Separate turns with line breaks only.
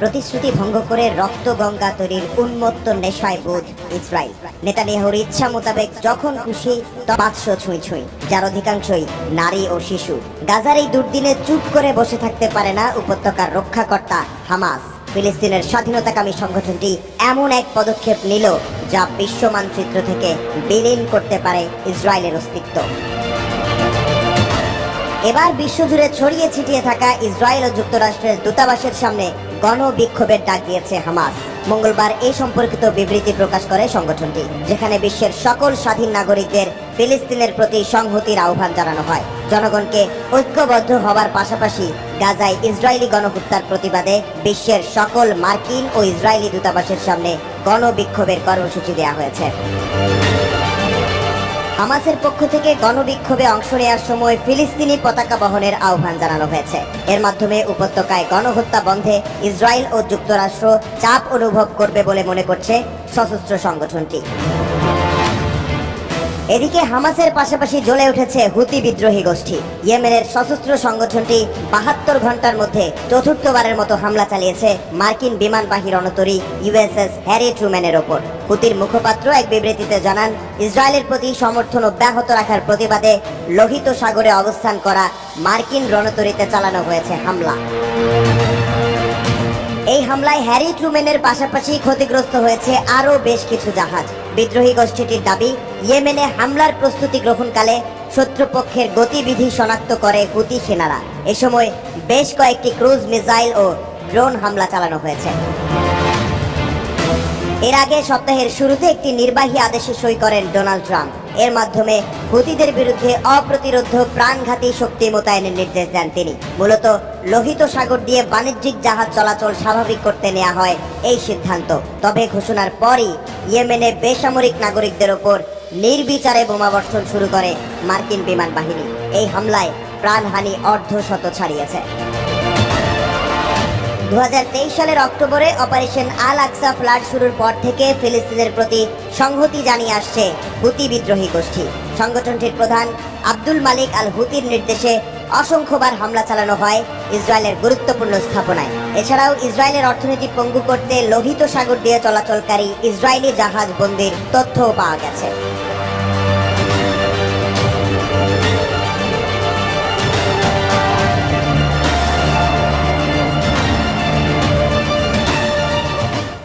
প্রতিশ্রুতি ভঙ্গ করে রক্ত গঙ্গা তৈরির উন্মত্ত নেশায় বোধ ইসরায়েল। নেতানিয়াহুর ইচ্ছা মোতাবেক যখন খুশি 500 ছুঁই ছুঁই, যার অধিকাংশই নারী ও শিশু। গাজার এই দুর্দিনে চুপ করে বসে থাকতে পারে না উপত্যকার রক্ষাকর্তা হামাস। ফিলিস্তিনের স্বাধীনতাকামী সংগঠনটি এমন এক পদক্ষেপ নিল যা বিশ্ব মানচিত্র থেকে বিলীন করতে পারে ইসরায়েলের অস্তিত্ব। এবার বিশ্বজুড়ে ছড়িয়ে ছিটিয়ে থাকা ইসরায়েল ও যুক্তরাষ্ট্রের দূতাবাসের সামনে গণবিক্ষোভের ডাক দিয়েছে হামাস। মঙ্গলবার এই সম্পর্কিত বিবৃতি প্রকাশ করে সংগঠনটি, যেখানে বিশ্বের সকল স্বাধীন নাগরিকদের ফিলিস্তিনের প্রতি সংহতির আহ্বান জানানো হয়। জনগণকে ঐক্যবদ্ধ হওয়ার পাশাপাশি গাজায় ইসরায়েলি গণহত্যার প্রতিবাদে বিশ্বের সকল মার্কিন ও ইসরায়েলি দূতাবাসের সামনে গণবিক্ষোভের কর্মসূচি দেওয়া হয়েছে। হামাসের পক্ষ থেকে গণবিক্ষোভে অংশ নেওয়ার সময় ফিলিস্তিনি পতাকা বহনের আহ্বান জানানো হয়েছে। এর মাধ্যমে উপত্যকায় গণহত্যা বন্ধে ইসরায়েল ও যুক্তরাষ্ট্র চাপ অনুভব করবে বলে মনে করছে সশস্ত্র সংগঠনটি। এদিকে হামাসের পাশাপাশি জ্বলে উঠেছে হুতি বিদ্রোহী গোষ্ঠী। ইয়েমেনের সশস্ত্র সংগঠনটি 72 ঘন্টার মধ্যে চতুর্থবারের মতো হামলা চালিয়েছে মার্কিন বিমানবাহী রণতরী ইউএসএস হ্যারি ট্রুম্যানের ওপর। হুতির মুখপাত্র এক বিবৃতিতে জানান, ইসরায়েলের প্রতি সমর্থন অব্যাহত রাখার প্রতিবাদে লোহিত সাগরে অবস্থান করা মার্কিন রণতরীতে চালানো হয়েছে হামলা। এই হামলায় হ্যারি ট্রুম্যানের পাশাপাশি ক্ষতিগ্রস্ত হয়েছে আরও বেশ কিছু জাহাজ। বিদ্রোহী গোষ্ঠীটির দাবি, ইয়েমেনে হামলার প্রস্তুতি গ্রহণকালে শত্রুপক্ষের গতিবিধি শনাক্ত করে হুতি সেনারা। এ সময় বেশ কয়েকটি ক্রুজ মিসাইল ও ড্রোন হামলা চালানো হয়েছে। এর আগে সপ্তাহের শুরুতে একটি নির্বাহী আদেশে সই করেন ডোনাল্ড ট্রাম্প। এর মাধ্যমে হুতিদের বিরুদ্ধে অপ্রতিরোধ্য প্রাণঘাতী শক্তি মোতায়েনের নির্দেশ দেন তিনি। মূলত লোহিত সাগর দিয়ে বাণিজ্যিক জাহাজ চলাচল স্বাভাবিক করতে নেওয়া হয় এই সিদ্ধান্ত। তবে ঘোষণার পরই ইয়েমেনে বেসামরিক নাগরিকদের ওপর নির্বিচারে বোমাবর্ষণ শুরু করে মার্কিন বিমান বাহিনী। এই হামলায় প্রাণহানি অর্ধশত ছাড়িয়েছে। 2023 সালের অক্টোবরে অপারেশন আল আকসা ফ্লাড শুরুর পর থেকে ফিলিস্তিনের প্রতি সংহতি জানিয়ে আসছে হুতি বিদ্রোহী গোষ্ঠী। সংগঠনটির প্রধান আব্দুল মালিক আল হুতির নির্দেশে অসংখ্যবার হামলা চালানো হয় ইসরায়েলের গুরুত্বপূর্ণ স্থাপনায়। এছাড়াও ইসরায়েলের অর্থনীতি পঙ্গু করতে লোহিত সাগর দিয়ে চলাচলকারী ইসরায়েলি জাহাজ বন্দির তথ্যও পাওয়া গেছে।